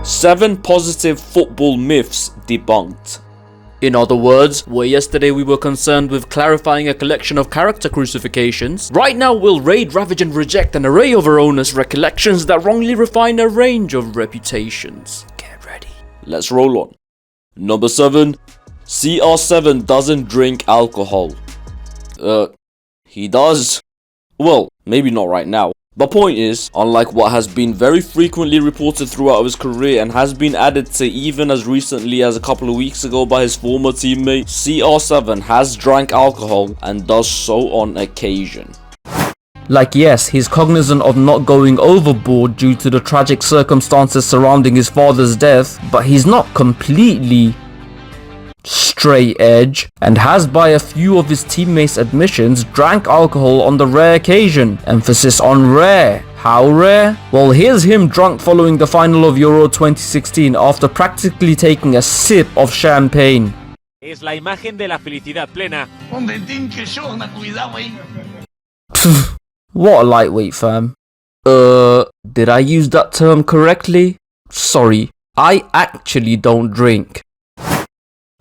7 positive football myths debunked. In other words, where yesterday we were concerned with clarifying a collection of character crucifications, right now we'll raid, ravage and reject an array of erroneous recollections that wrongly refine a range of reputations. Get ready. Let's roll on. Number 7. CR7 doesn't drink alcohol. He does? Well, maybe not right now. The point is, unlike what has been very frequently reported throughout his career and has been added to even as recently as a couple of weeks ago by his former teammate, CR7 has drank alcohol and does so on occasion. Like, yes, he's cognizant of not going overboard due to the tragic circumstances surrounding his father's death, but he's not completely straight edge, and has by a few of his teammates' admissions drank alcohol on the rare occasion. Emphasis on rare. How rare? Well, here's him drunk following the final of Euro 2016 after practically taking a sip of champagne. Es la imagen de la felicidad plena. What a lightweight, fam. Did I use that term correctly? Sorry, I actually don't drink.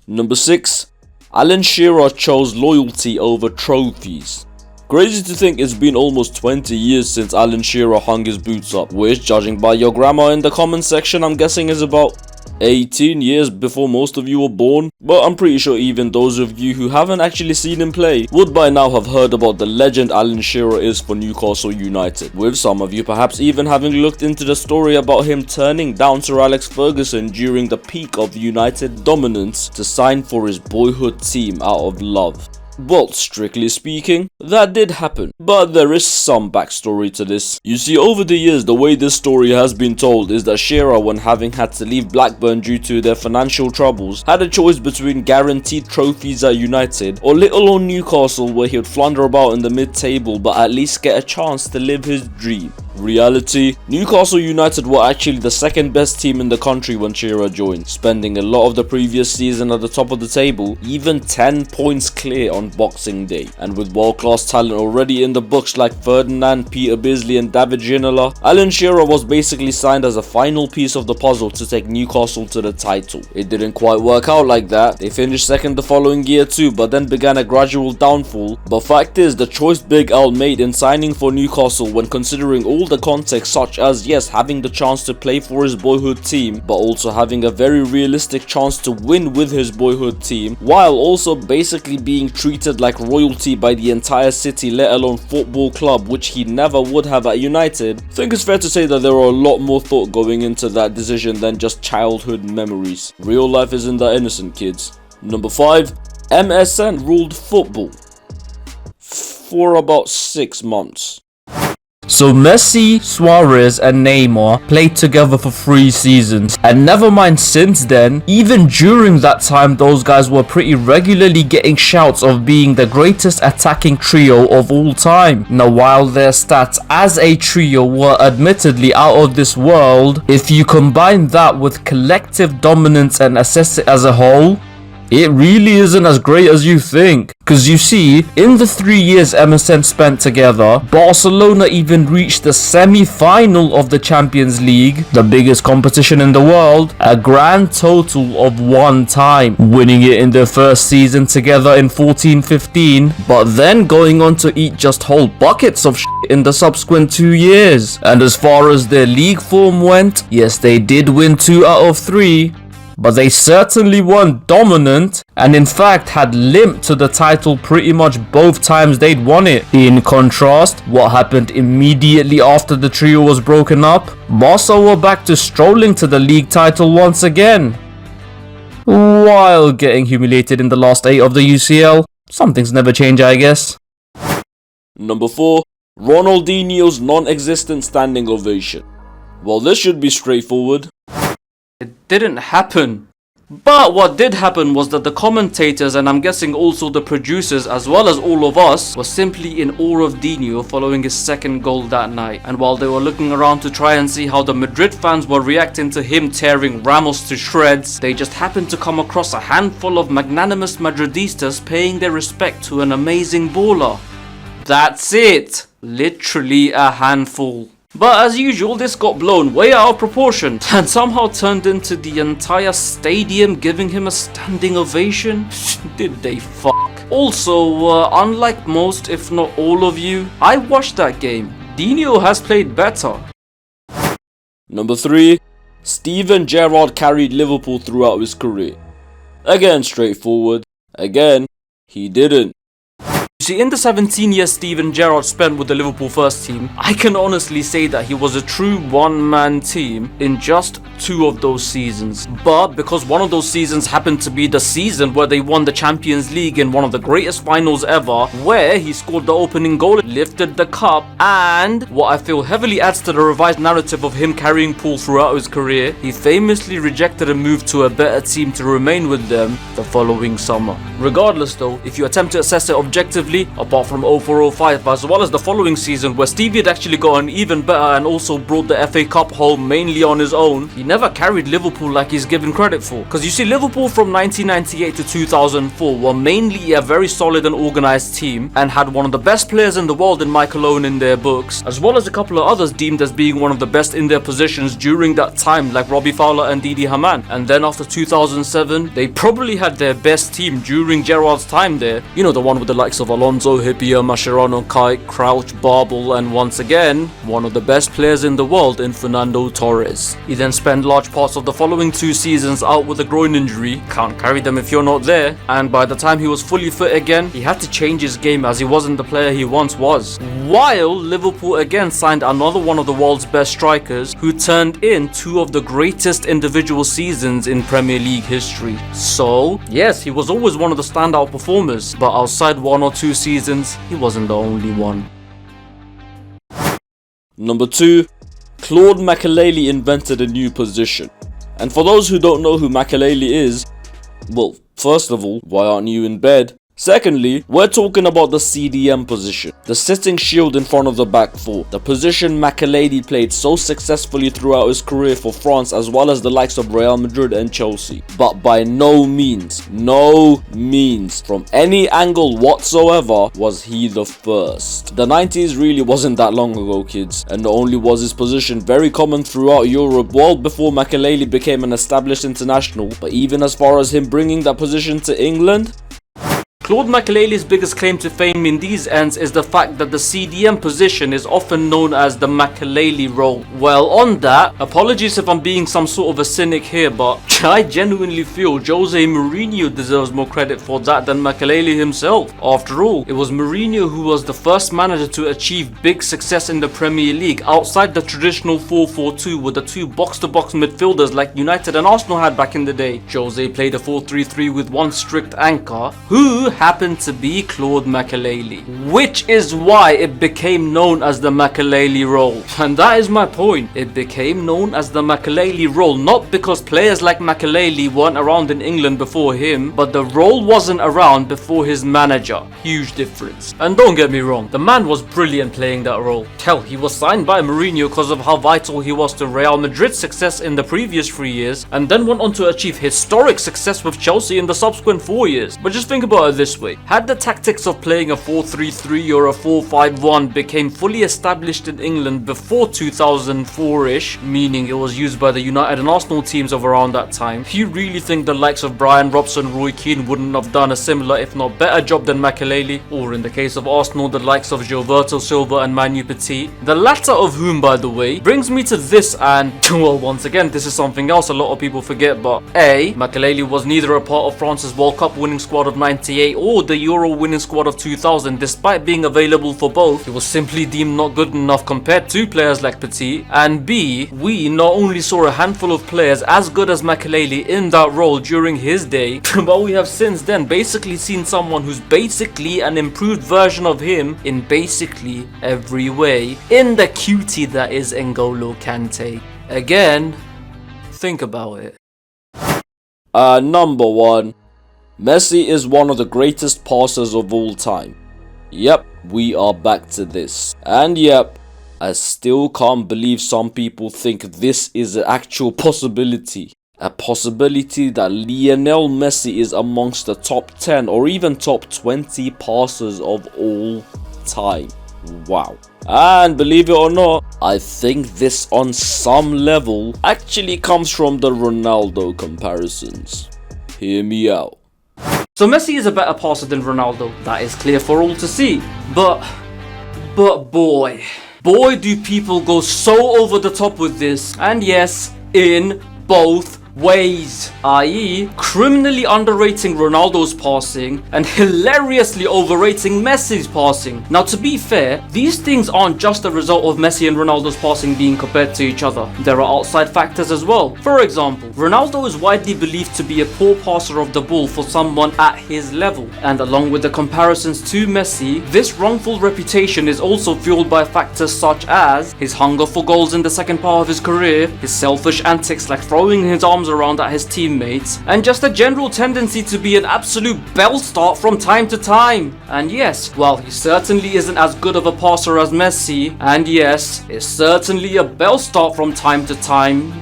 Number 6. Alan Shearer chose loyalty over trophies. Crazy to think it's been almost 20 years since Alan Shearer hung his boots up, which, judging by your grammar in the comment section, I'm guessing is about 18 years before most of you were born. But I'm pretty sure even those of you who haven't actually seen him play would by now have heard about the legend Alan Shearer is for Newcastle United, with some of you perhaps even having looked into the story about him turning down Sir Alex Ferguson during the peak of United dominance to sign for his boyhood team out of love. Well, strictly speaking, that did happen, but there is some backstory to this. You see, over the years, the way this story has been told is that Shearer, when having had to leave Blackburn due to their financial troubles, had a choice between guaranteed trophies at United or little old Newcastle, where he would flounder about in the mid-table but at least get a chance to live his dream. Reality: Newcastle United were actually the second best team in the country when Shearer joined, spending a lot of the previous season at the top of the table, even 10 points clear on Boxing Day. And with world-class talent already in the books like Ferdinand, Peter Bisley and David Ginola, Alan Shearer was basically signed as a final piece of the puzzle to take Newcastle to the title. It didn't quite work out like that. They finished second the following year too, but then began a gradual downfall. But fact is, the choice Big Al made in signing for Newcastle, when considering all the context, such as yes, having the chance to play for his boyhood team, but also having a very realistic chance to win with his boyhood team, while also basically being treated like royalty by the entire city, let alone football club, which he never would have at United, I think it's fair to say that there are a lot more thought going into that decision than just childhood memories. Real life isn't that innocent, kids. Number 5. MSN ruled football for about 6 months. So Messi, Suarez and Neymar played together for 3 seasons, and never mind since then, even during that time those guys were pretty regularly getting shouts of being the greatest attacking trio of all time. Now while their stats as a trio were admittedly out of this world, if you combine that with collective dominance and assess it as a whole, it really isn't as great as you think. Cause you see, in the 3 years MSN spent together, Barcelona even reached the semi-final of the Champions League, the biggest competition in the world, a grand total of 1 time, winning it in their first season together in 14-15, but then going on to eat just whole buckets of shit in the subsequent 2 years. And as far as their league form went, yes, they did win 2 out of 3, but they certainly weren't dominant, and in fact had limped to the title pretty much both times they'd won it. In contrast, what happened immediately after the trio was broken up? Barca were back to strolling to the league title once again, while getting humiliated in the last 8 of the UCL. Some things never change, I guess. Number 4. Ronaldinho's non-existent standing ovation. Well, this should be straightforward. It didn't happen. But what did happen was that the commentators, and I'm guessing also the producers as well as all of us, were simply in awe of Dino following his second goal that night. And while they were looking around to try and see how the Madrid fans were reacting to him tearing Ramos to shreds, they just happened to come across a handful of magnanimous Madridistas paying their respect to an amazing baller. That's it. Literally a handful. But as usual, this got blown way out of proportion and somehow turned into the entire stadium giving him a standing ovation. Did they fuck? Also, unlike most if not all of you, I watched that game. Dino has played better. Number 3. Steven Gerrard carried Liverpool throughout his career. Again, straightforward. Again, he didn't. You see, in the 17 years Steven Gerrard spent with the Liverpool first team, I can honestly say that he was a true one-man team in just 2 of those seasons. But because one of those seasons happened to be the season where they won the Champions League in one of the greatest finals ever, where he scored the opening goal, lifted the cup, and what I feel heavily adds to the revised narrative of him carrying Pool throughout his career, he famously rejected a move to a better team to remain with them the following summer. Regardless though, if you attempt to assess it objectively, apart from 04-05 as well as the following season where Stevie had actually gotten even better and also brought the FA Cup home mainly on his own, he never carried Liverpool like he's given credit for. Because you see, Liverpool from 1998 to 2004 were mainly a very solid and organised team and had one of the best players in the world in Michael Owen in their books, as well as a couple of others deemed as being one of the best in their positions during that time like Robbie Fowler and Didi Hamann. And then after 2007, they probably had their best team during Gerrard's time there. You know, the one with the likes of Alonso, Hippier, Mascherano, Kite, Crouch, Barbel, and once again, one of the best players in the world in Fernando Torres. He then spent large parts of the following 2 seasons out with a groin injury, can't carry them if you're not there, and by the time he was fully fit again, he had to change his game as he wasn't the player he once was. While Liverpool again signed another one of the world's best strikers who turned in 2 of the greatest individual seasons in Premier League history. So, yes, he was always one of the standout performers, but outside 1 or 2 seasons, he wasn't the only one. Number 2. Claude Makelele invented a new position. And for those who don't know who Makelele is, well, first of all, why aren't you in bed? Secondly, we're talking about the CDM position, the sitting shield in front of the back 4, the position Makelele played so successfully throughout his career for France as well as the likes of Real Madrid and Chelsea. But by no means, from any angle whatsoever, was he the first. The 90s really wasn't that long ago, kids, and not only was his position very common throughout Europe well before Makelele became an established international, but even as far as him bringing that position to England, Claude Makelele's biggest claim to fame in these ends is the fact that the CDM position is often known as the Makelele role. Well, on that, apologies if I'm being some sort of a cynic here, but I genuinely feel Jose Mourinho deserves more credit for that than Makelele himself. After all, it was Mourinho who was the first manager to achieve big success in the Premier League outside the traditional 4-4-2 with the 2 box-to-box midfielders like United and Arsenal had back in the day. Jose played a 4-3-3 with one strict anchor, who happened to be Claude Makelele, which is why it became known as the Makelele role. And that is my point. It became known as the Makelele role not because players like Makelele weren't around in England before him, but the role wasn't around before his manager. Huge difference. And don't get me wrong, the man was brilliant playing that role. Hell, he was signed by Mourinho because of how vital he was to Real Madrid's success in the previous 3 years, and then went on to achieve historic success with Chelsea in the subsequent 4 years. But just think about it this way. Had the tactics of playing a 4-3-3 or a 4-5-1 became fully established in England before 2004-ish, meaning it was used by the United and Arsenal teams of around that time, do you really think the likes of Brian Robson, Roy Keane wouldn't have done a similar if not better job than Makelele? Or in the case of Arsenal, the likes of Gilberto Silva and Manu Petit? The latter of whom, by the way, brings me to this, and well, once again, this is something else a lot of people forget, but A, Makelele was neither a part of France's World Cup winning squad of 98 or the Euro winning squad of 2000. Despite being available for both, he was simply deemed not good enough compared to players like Petit. And B, we not only saw a handful of players as good as Makelele in that role during his day, but we have since then basically seen someone who's basically an improved version of him in basically every way, in the cutie that is N'Golo Kante. Again, think about it. Number 1. Messi is one of the greatest passers of all time. Yep, we are back to this. And yep, I still can't believe some people think this is an actual possibility. A possibility that Lionel Messi is amongst the top 10 or even top 20 passers of all time. Wow. And believe it or not, I think this on some level actually comes from the Ronaldo comparisons. Hear me out. So Messi is a better passer than Ronaldo. That is clear for all to see. But boy do people go so over the top with this. And yes, in both ways, i.e. criminally underrating Ronaldo's passing and hilariously overrating Messi's passing. Now to be fair, these things aren't just a result of Messi and Ronaldo's passing being compared to each other. There are outside factors as well. For example, Ronaldo is widely believed to be a poor passer of the ball for someone at his level, and along with the comparisons to Messi, this wrongful reputation is also fueled by factors such as his hunger for goals in the second part of his career, his selfish antics like throwing his arms around at his teammates, and just a general tendency to be an absolute bell start from time to time. And yes, while he certainly isn't as good of a passer as Messi, and yes, is certainly a bell start from time to time,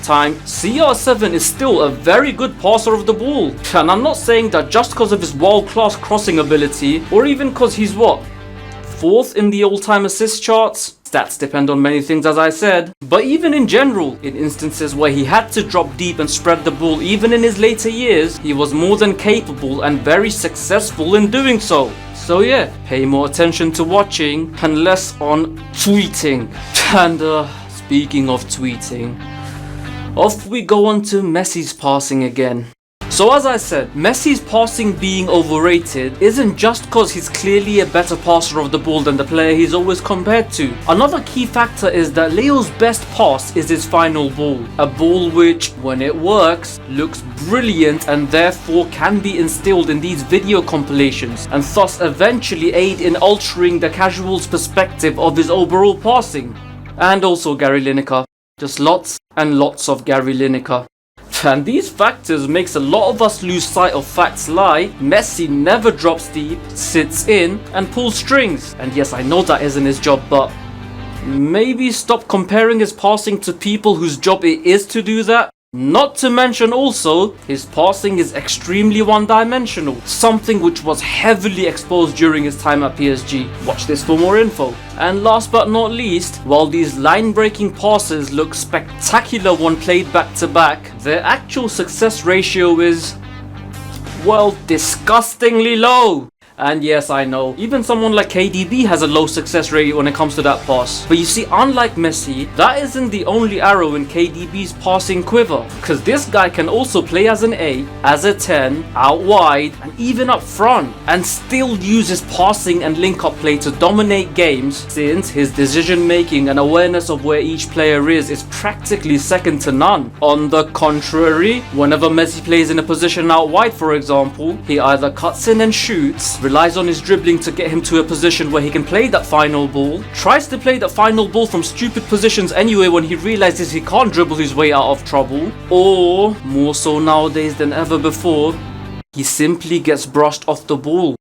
CR7 is still a very good passer of the ball. And I'm not saying that just because of his world-class crossing ability, or even because he's what, 4th in the all-time assist charts? Stats depend on many things, as I said. But even in general, in instances where he had to drop deep and spread the ball even in his later years, he was more than capable and very successful in doing so. So yeah, pay more attention to watching and less on tweeting. And speaking of tweeting, off we go on to Messi's passing again. So as I said, Messi's passing being overrated isn't just because he's clearly a better passer of the ball than the player he's always compared to. Another key factor is that Leo's best pass is his final ball. A ball which, when it works, looks brilliant and therefore can be instilled in these video compilations and thus eventually aid in altering the casual's perspective of his overall passing. And also Gary Lineker. Just lots and lots of Gary Lineker. And these factors makes a lot of us lose sight of facts like Messi never drops deep, sits in and pulls strings. And yes, I know that isn't his job, but maybe stop comparing his passing to people whose job it is to do that. Not to mention also, his passing is extremely one-dimensional, something which was heavily exposed during his time at PSG. Watch this for more info. And last but not least, while these line-breaking passes look spectacular when played back-to-back, their actual success ratio is, well, disgustingly low. And yes, I know, even someone like KDB has a low success rate when it comes to that pass. But you see, unlike Messi, that isn't the only arrow in KDB's passing quiver. Because this guy can also play as an 8, as a 10, out wide, and even up front. And still use his passing and link-up play to dominate games, since his decision-making and awareness of where each player is practically second to none. On the contrary, whenever Messi plays in a position out wide, for example, he either cuts in and shoots, relies on his dribbling to get him to a position where he can play that final ball, tries to play that final ball from stupid positions anyway when he realizes he can't dribble his way out of trouble, or, more so nowadays than ever before, he simply gets brushed off the ball.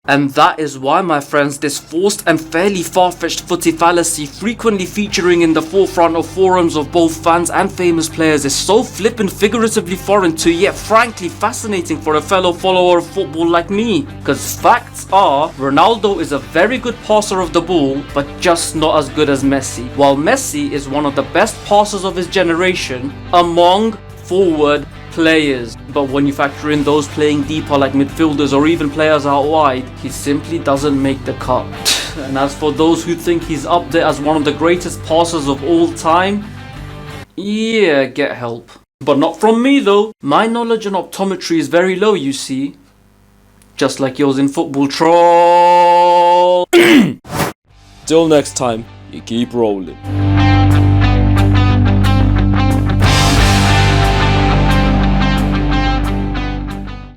And that is why, my friends, this forced and fairly far-fetched footy fallacy frequently featuring in the forefront of forums of both fans and famous players is so flippant figuratively foreign to yet frankly fascinating for a fellow follower of football like me. Because facts are, Ronaldo is a very good passer of the ball, but just not as good as Messi. While Messi is one of the best passers of his generation among forward players, but when you factor in those playing deeper like midfielders or even players out wide, he simply doesn't make the cut. And as for those who think he's up there as one of the greatest passers of all time, yeah, get help. But not from me though. My knowledge on optometry is very low, you see. Just like yours in football, troll. Till next time, you keep rolling.